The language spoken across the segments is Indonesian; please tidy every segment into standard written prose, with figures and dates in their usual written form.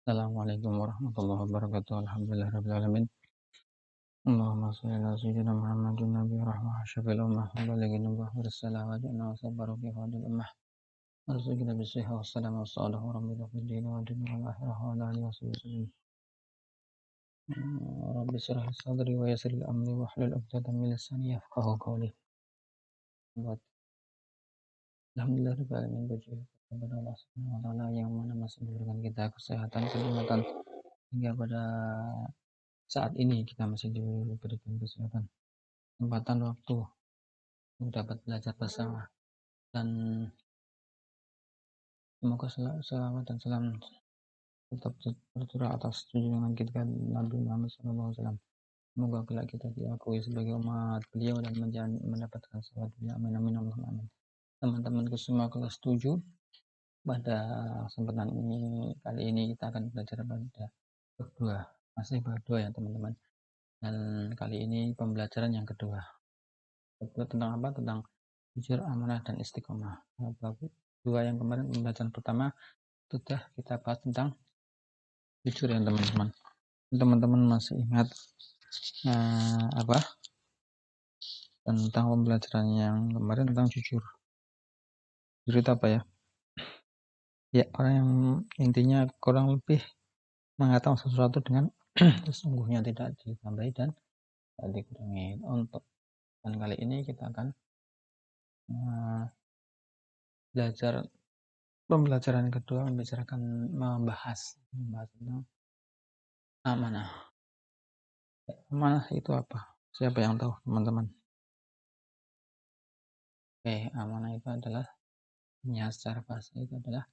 Assalamualaikum warahmatullahi wabarakatuh. Alhamdulillahirabbil alamin. Allahumma shalli ala sayyidina Muhammadin nabiyyi rahmah syafil ummah wa balighin nubuwwah wa risalah wa ja'alna sabaru fi hadil ummah. Arzuqna bisihha was salam was sadah wa rabbina fid din wa dunya wal akhirah wa ala alihi wasallam. Rabbi shrah li sadri wa yassir li amri wa hlul 'uqdatam min lisani yafqahu qawli. Alhamdulillahirabbil alamin, puji kepada Allah Subhanahu wa taala yang mana masih memberikan kita kesehatan, kenikmatan hingga pada saat ini kita masih diberikan kesehatan, kesempatan, waktu untuk dapat belajar bersama, dan semoga selawat dan salam tetap tercurah atas junjungan kita Nabi Muhammad SAW. Semoga kelak kita diakui sebagai umat beliau dan mendapatkan syafaat beliau. Amin amin Allahumma amin. Teman-temanku semua kelas 7, pada kesempatan ini kali ini kita akan belajar pada bab 2. Masih bab 2 ya teman-teman. Dan kali ini pembelajaran yang kedua. Tentang apa? Tentang jujur, amanah, dan istiqomah. Bab 2 yang kemarin, pembelajaran pertama sudah kita bahas tentang jujur ya teman-teman. Teman-teman masih ingat apa tentang pembelajaran yang kemarin tentang jujur? Jujur itu apa ya? Ya, orang yang intinya kurang lebih mengatakan sesuatu dengan sesungguhnya, tidak ditambahi dan tidak dikurangi. Untuk dan kali ini kita akan belajar pembelajaran kedua, membahas tentang amanah. Amanah itu apa? Siapa yang tahu, teman-teman? Oke, amanah itu adalah, secara bahasa itu adalah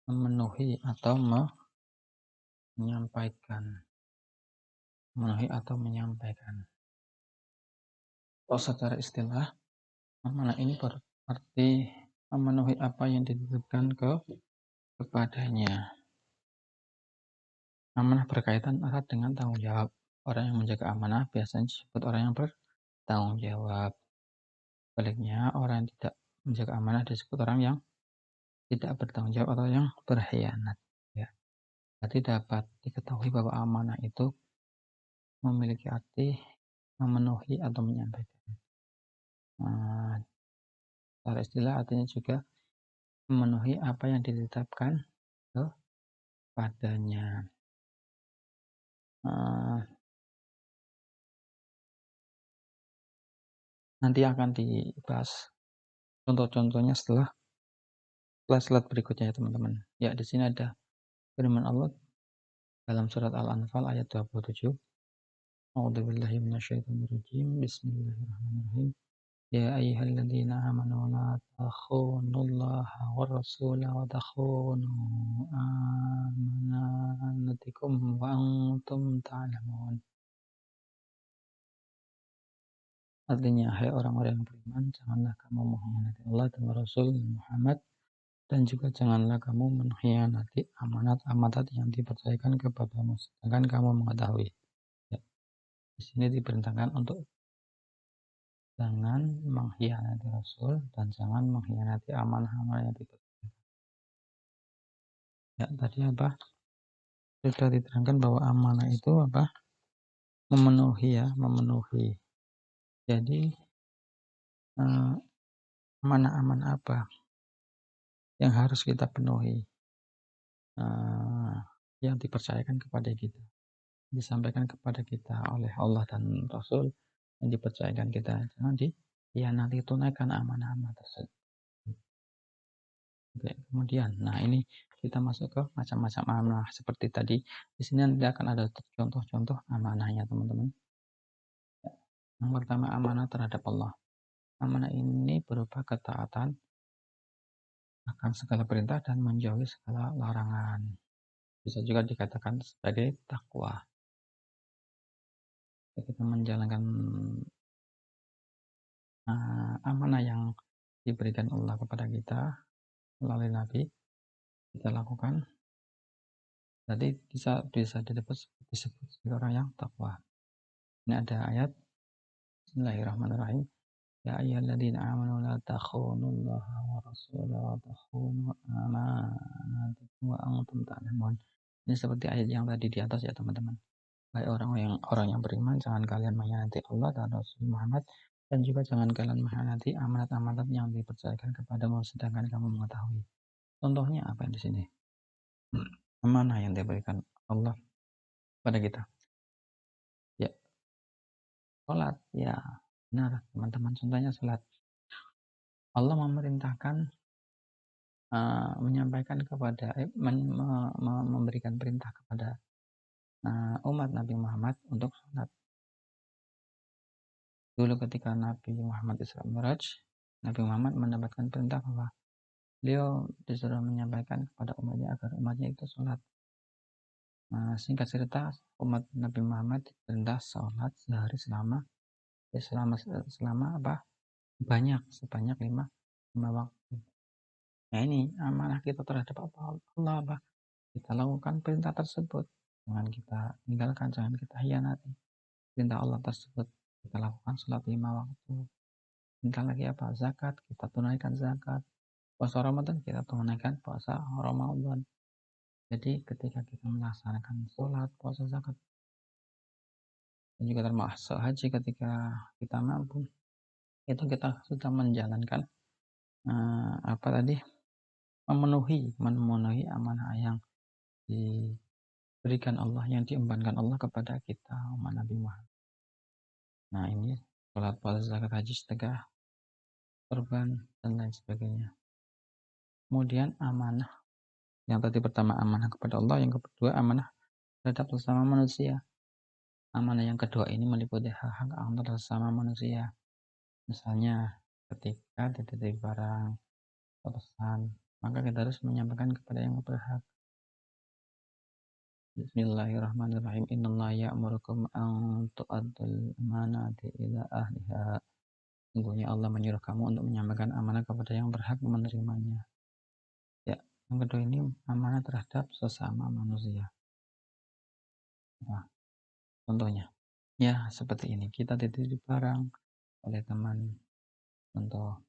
memenuhi atau menyampaikan. Memenuhi atau menyampaikan. Secara istilah, amanah ini berarti memenuhi apa yang dititipkan kepadanya. Amanah berkaitan erat dengan tanggung jawab. Orang yang menjaga amanah biasanya disebut orang yang bertanggung jawab. Sebaliknya, orang yang tidak menjaga amanah disebut orang yang tidak bertanggung jawab atau yang berkhianat. Ya. Jadi dapat diketahui bahwa amanah itu memiliki arti memenuhi atau menyampaikan. Secara istilah artinya juga memenuhi apa yang ditetapkan kepadanya. Nanti akan dibahas contoh-contohnya setelah slide berikutnya ya teman-teman. Ya, di sini ada firman Allah dalam surat Al-Anfal ayat 27. A'udzubillahi minasyaitonirrajim. Bismillahirrahmanirrahim. Ya ayyuhalladzina amanu la takhunullaha war rasula wa takhunu amanatikum wa antum ta'lamun. Artinya, hai orang-orang yang beriman, janganlah kamu mengkhianati Allah dan Rasul Muhammad, dan juga janganlah kamu mengkhianati amanat yang dipercayakan kepadamu, sedangkan kamu mengetahui. Ya. Di sini diperintahkan untuk jangan mengkhianati Rasul dan jangan mengkhianati amanah-amanah yang dipercayakan. Ya, tadi apa? Sudah diterangkan bahwa amanah itu apa? Memenuhi. Jadi amanah-amanah apa yang harus kita penuhi, yang dipercayakan kepada kita, disampaikan kepada kita oleh Allah dan Rasul, yang dipercayakan kita, jangan nanti tunaikan amanah-amanah tersebut. Oke, kemudian, ini kita masuk ke macam-macam amanah seperti tadi. Di sini nanti akan ada contoh-contoh amanahnya, teman-teman. Yang pertama, amanah terhadap Allah. Amanah ini berupa ketaatan akan segala perintah dan menjauhi segala larangan. Bisa juga dikatakan sebagai takwa. Kita menjalankan amanah yang diberikan Allah kepada kita melalui Nabi, kita lakukan, jadi bisa disebut sebagai orang yang takwa. Ini ada ayat Bismillahirrahmanirrahim. Ya ayyuhalladzina amanu la takhunullaha wa rasulahu wa takhunu amanatikum wa antum ta'lamun. Ini seperti ayat yang tadi di atas ya teman-teman. Baik orang yang beriman, jangan kalian mengkhianati Allah dan Rasul Muhammad, dan juga jangan kalian mengkhianati amanat-amanat yang dipercayakan kepadamu sedangkan kamu mengetahui. Contohnya apa di sini? Amanah yang diberikan Allah pada kita. Ya, sholat. Ya, benar teman-teman. Contohnya sholat. Allah memerintahkan menyampaikan kepada memberikan perintah kepada umat Nabi Muhammad untuk sholat. Dulu ketika Nabi Muhammad Isra Mi'raj, Nabi Muhammad mendapatkan perintah bahwa beliau disuruh menyampaikan kepada umatnya agar umatnya itu sholat. Singkat cerita, umat Nabi Muhammad diperintah sholat sehari selama sebanyak lima waktu. Nah ini amanah kita terhadap Allah, apa? Kita lakukan perintah tersebut, jangan kita tinggalkan, jangan kita hianati perintah Allah tersebut. Kita lakukan sholat 5 waktu. Minta lagi apa? Zakat, kita tunaikan zakat. Puasa Ramadan, kita tunaikan puasa Ramadan. Jadi ketika kita melaksanakan sholat, puasa, zakat, dan juga termasuk haji ketika kita mampu, itu kita sudah menjalankan memenuhi amanah yang diberikan Allah, yang diembankan Allah kepada kita umat Nabi Muhammad. Nah ini sholat, puasa, zakat, haji, sedekah, korban, dan lain sebagainya. Kemudian amanah yang tadi pertama amanah kepada Allah, yang kedua amanah terhadap sesama manusia. Amanah yang kedua ini meliputi hak-hak antar sesama manusia. Misalnya ketika dititip barang atau pesan, maka kita harus menyampaikan kepada yang berhak. Bismillahirrahmanirrahim. Innallaha ya'murukum an tu'addul amanati ila ahliha. Sungguhnya Allah menyuruh kamu untuk menyampaikan amanah kepada yang berhak menerimanya. Ya, yang kedua ini amanah terhadap sesama manusia. Nah, contohnya, ya seperti ini, kita dititip barang oleh teman, contoh,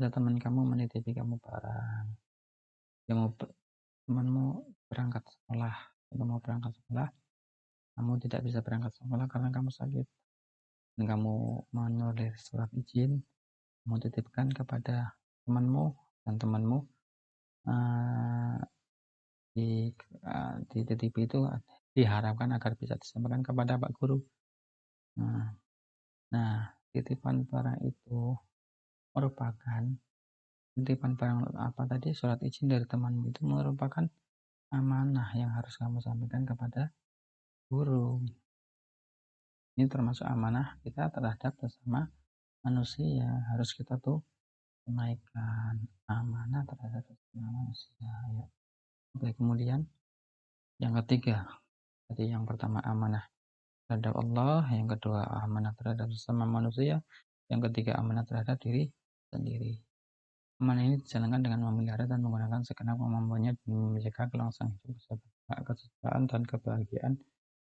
ada teman kamu menitipi kamu barang, temanmu berangkat sekolah, kamu tidak bisa berangkat sekolah karena kamu sakit, dan kamu menulis surat izin, kamu titipkan kepada temanmu, dan temanmu di TTP itu diharapkan agar bisa disampaikan kepada Pak Guru. Nah, titipan barang itu merupakan surat izin dari temanmu itu merupakan amanah yang harus kamu sampaikan kepada guru. Ini termasuk amanah kita terhadap sesama manusia, harus kita tuh tunaikan amanah terhadap sesama manusia ya. Oke, kemudian yang ketiga, tadi yang pertama amanah terhadap Allah, yang kedua amanah terhadap sesama manusia, yang ketiga amanah terhadap diri sendiri. Amanah ini dijalankan dengan memelihara dan menggunakan segenap kemampuannya demi menjaga kelangsungan hidup, kesejahteraan, dan kebahagiaan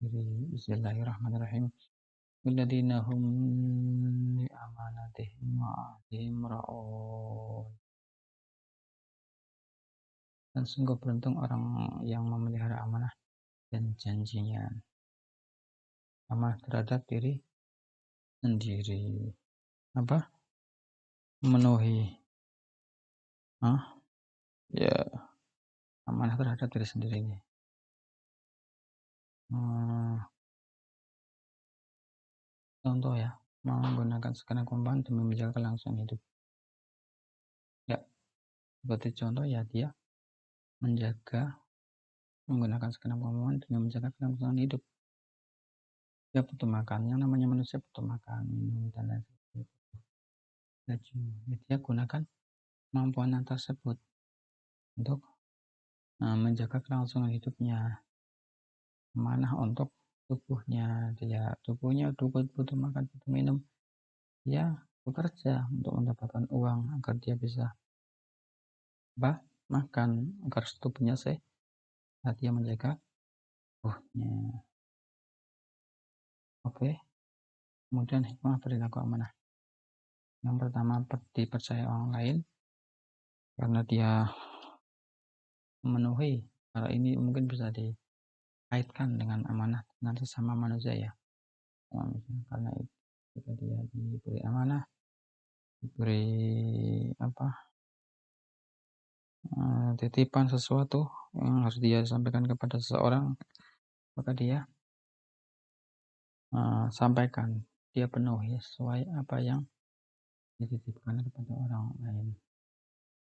diri. Bismillahirrahmanirrahim. Walladzina hum li amanatihim wa ahdihim ra'un. Dan sungguh beruntung orang yang memelihara amanah dan janjinya. Amanah terhadap diri sendiri. Apa? Memenuhi. Ya, amanah terhadap diri sendiri ini. Contoh ya, menggunakan segenap kemampuan demi menjaga kelangsungan hidup. Ya, seperti contoh ya, dia menggunakan segenap kemampuan demi menjaga kelangsungan hidup. Dia butuh makan, yang namanya manusia butuh makan, minum, dan lain sebagainya. Dia gunakan kemampuan tersebut untuk menjaga kelangsungan hidupnya. Amanah untuk tubuhnya, tubuhnya butuh makan, butuh minum. Dia bekerja untuk mendapatkan uang agar dia bisa makan, agar tubuhnya sehat. Dia menjaga tubuhnya. Oke. Kemudian hikmah perilaku amanah. Yang pertama, dipercaya orang lain. karena dia memenuhi. Kalau ini mungkin bisa dikaitkan dengan amanah dengan sesama manusia ya. Karena itu ketika dia diberi amanah, diberi titipan sesuatu yang harus dia sampaikan kepada seseorang, maka dia sampaikan, dia penuhi sesuai apa yang dititipkan kepada orang lain.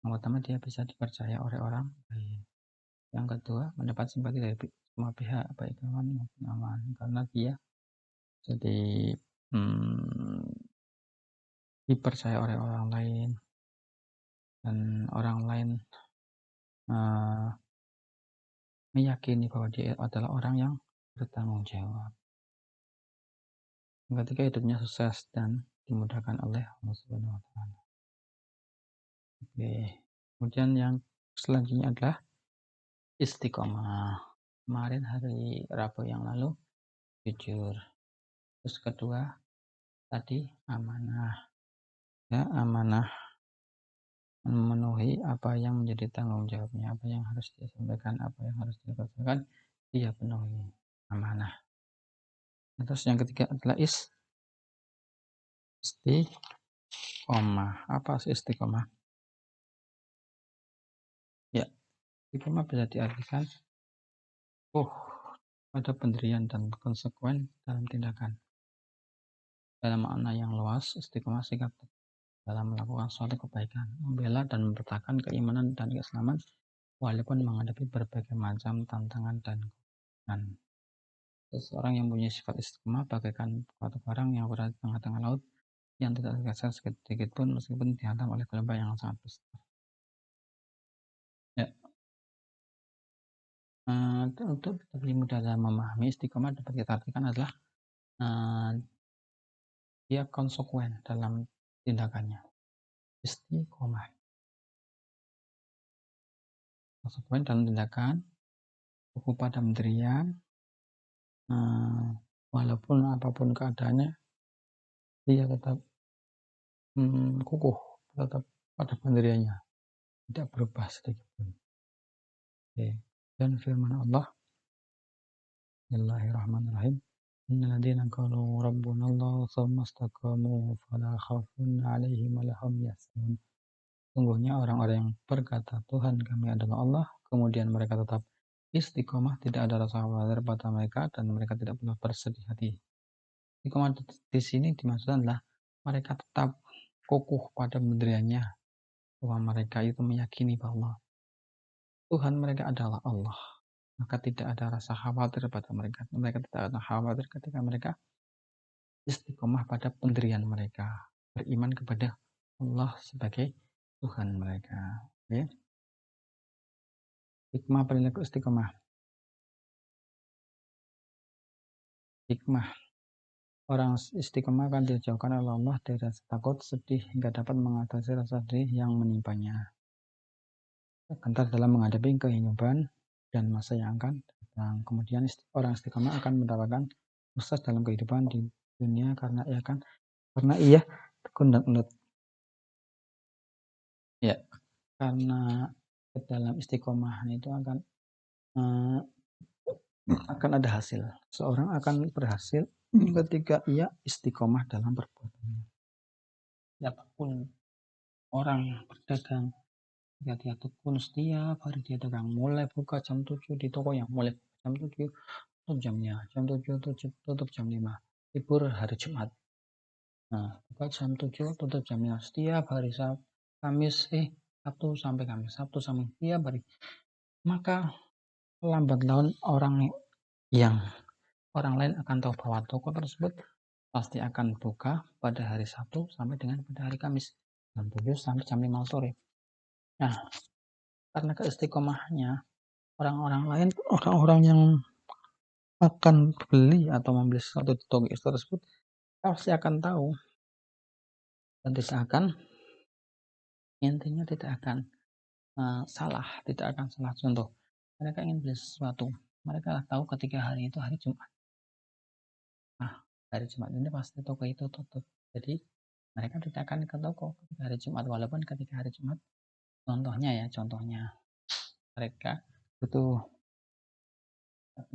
Yang pertama, dia bisa dipercaya oleh orang lain. Yang kedua, mendapat simpati dari semua pihak, baik kawan maupun aman, karena dia jadi dipercaya oleh orang lain, dan orang lain meyakini bahwa dia adalah orang yang bertanggung jawab. Ketika hidupnya sukses dan dimudahkan oleh Allah Subhanahu wa Ta'ala. Oke. Kemudian yang selanjutnya adalah istiqomah. Kemarin hari Rabu yang lalu jujur. Terus kedua tadi amanah. Ya, amanah memenuhi apa yang menjadi tanggung jawabnya, apa yang harus dia sampaikan, apa yang harus dia kerjakan, dia penuhi amanah. Terus yang ketiga adalah istiqomah. Apa sih istiqomah? Ya, istiqomah bisa diartikan pada pendirian dan konsekuen dalam tindakan. Dalam makna yang luas, istiqomah sikap dalam melakukan suatu kebaikan, membela dan mempertahankan keimanan dan keislaman walaupun menghadapi berbagai macam tantangan dan kegagalan. Seseorang yang punya sifat istiqomah bagaikan suatu barang yang berada di tengah-tengah laut yang tidak tergeser sedikit pun meskipun dihantam oleh gelombang yang sangat besar. Ya. Untuk lebih mudah dalam memahami istiqomah dapat kita artikan adalah dia konsekuen dalam tindakannya. Istiqomah konsekuen dalam tindakan, kukuh pada pendirian, walaupun apapun keadaannya dia tetap kukuh, tetap pada pendiriannya, tidak berubah sedikit pun. Dan firman Allah, Bismillahirrahmanirrahim, innal ladzina qalu rabbunallahu tsumma istaqamu fala khaufun 'alaihim wa la hum yahzanun. Sungguhnya orang-orang yang berkata Tuhan kami adalah Allah, kemudian mereka tetap istiqomah, tidak ada rasa khawatir pada mereka dan mereka tidak pernah bersedih hati. Istiqomah di sini dimaksudkan adalah mereka tetap kokoh pada pendiriannya, bahwa mereka itu meyakini bahwa Tuhan mereka adalah Allah. Maka tidak ada rasa khawatir pada mereka. Mereka tidak ada khawatir ketika mereka istiqomah pada pendirian mereka, beriman kepada Allah sebagai Tuhan mereka. Oke. Hikmah perilaku istiqomah. Hikmah. Orang istiqomah akan dijauhkan oleh Allah dari rasa takut, sedih, hingga dapat mengatasi rasa sedih yang menimpanya. Gentar dalam menghadapi kehidupan dan masa yang akan datang. Kemudian orang istiqomah akan mendapatkan sukses dalam kehidupan di dunia karena ia tekun dan ulet. Ya, karena dalam istiqomah itu akan ada hasil. Seorang akan berhasil ketika ia istiqomah dalam perbuatannya. Siapapun orang berdagang, ketika dia tekun setiap hari dia dagang, mulai buka jam 7 di toko yang mulai jam 7 tutup jamnya, jam 7 tutup jam 5, libur hari Jumat. Nah, buka jam 7 tutup jamnya setiap hari Sabtu sampai Kamis, Sabtu sampai setiap hari. Maka lambat laun orang lain akan tahu bahwa toko tersebut pasti akan buka pada hari Sabtu sampai dengan pada hari Kamis, jam 7 sampai jam 5 sore. Nah, karena keistiqomahnya, orang-orang yang akan beli atau membeli sesuatu di toko tersebut pasti akan tahu dan tidak akan salah. Contoh, mereka ingin beli sesuatu, mereka tahu ketika hari itu hari Jumat. Nah, hari Jumat ini pasti toko itu tutup. Jadi mereka tidak akan ke toko ketika hari Jumat, walaupun ketika hari Jumat contohnya mereka itu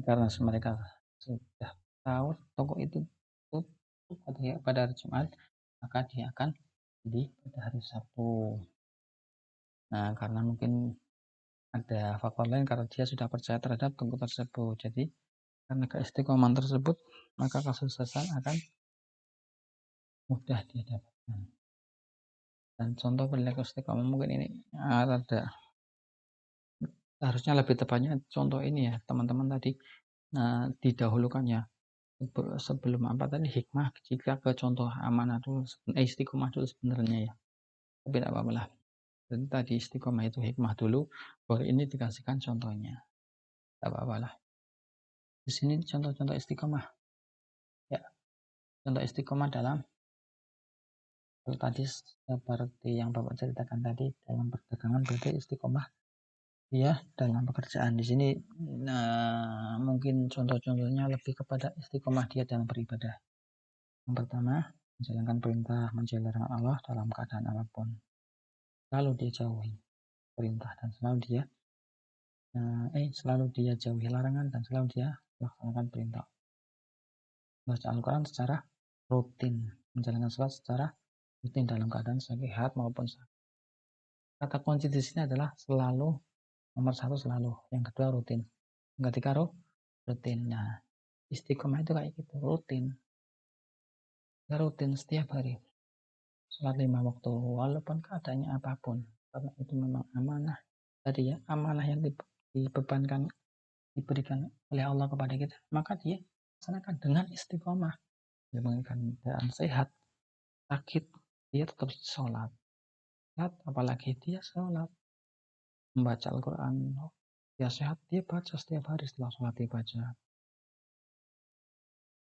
karena mereka sudah tahu toko itu tutup pada hari Jumat, maka dia akan beli pada hari Sabtu. Nah, karena mungkin ada faktor lain karena dia sudah percaya terhadap toko tersebut. Jadi karena keistiqomahan tersebut, maka kesuksesan akan mudah dia dapatkan. Dan contoh perilaku istiqomah mungkin ini ada harusnya lebih tepatnya contoh ini ya teman-teman tadi. Nah, didahulukannya sebelum apa tadi hikmah jika ke contoh amanah dulu istiqomah dulu sebenarnya ya, tapi tidak apa-apa lah. Jadi tadi istiqomah itu hikmah dulu, baru ini dikasihkan contohnya, tidak apa-apa lah. Di sini contoh-contoh istiqomah ya, contoh istiqomah dalam tadi seperti yang Bapak ceritakan tadi dalam perdagangan berarti istiqomah ya dalam pekerjaan. Di sini mungkin contoh-contohnya lebih kepada istiqomah dia dalam beribadah. Yang pertama, menjalankan perintah, menjauhi larangan Allah dalam keadaan apapun. Selalu dia jauhi perintah dan selalu dia jauhi larangan dan selalu dia laksanakan perintah. Baca Al-Quran secara rutin, menjalankan sholat secara rutin dalam keadaan sehat maupun sakit. Kata kunci di sini adalah selalu, nomor satu selalu, yang kedua rutin, yang ketiga rutin. Nah, istiqomah itu kayak gitu, rutin, ya rutin setiap hari, sholat 5 waktu, walaupun keadaannya apapun, karena itu memang amanah tadi ya, amanah yang diberikan oleh Allah kepada kita, maka dia laksanakan dengan istiqomah. Dia menginginkan keadaan sehat, sakit, dia tetap sholat, apalagi dia sholat, membaca Al-Quran, dia sehat, dia baca setiap hari setelah sholat dia baca.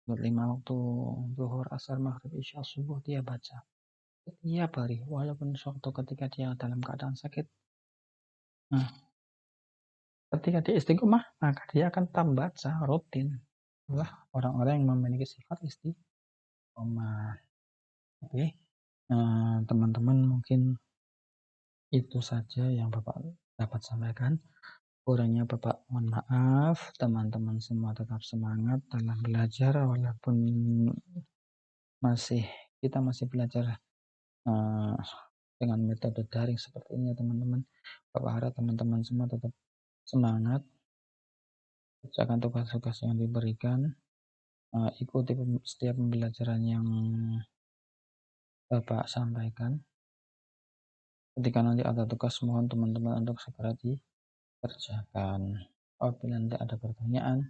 5 waktu, zuhur, asar, maghrib, isya, subuh dia baca setiap hari, walaupun suatu ketika dia dalam keadaan sakit. Nah, ketika dia istiqomah, maka dia akan tetap baca rutin. Itulah orang-orang yang memiliki sifat istiqomah. Oke, teman-teman mungkin itu saja yang Bapak dapat sampaikan. Kurangnya Bapak mohon maaf. Teman-teman semua tetap semangat dalam belajar walaupun kita masih belajar dengan metode daring seperti ini ya teman-teman. Bapak harap teman-teman semua tetap semangat, kerjakan tugas-tugas yang diberikan, ikuti setiap pembelajaran yang Bapak sampaikan. Ketika nanti ada tugas, mohon teman-teman untuk segera dikerjakan. Apabila nanti ada pertanyaan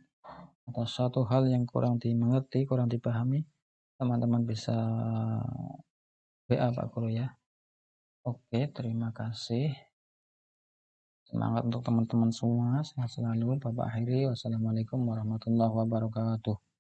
atau suatu hal yang kurang dimengerti, kurang dipahami, teman-teman bisa WA Pak Guru ya. Oke, terima kasih. Semangat untuk teman-teman semua. Sehat selalu. Bapak akhiri. Wassalamualaikum warahmatullahi wabarakatuh.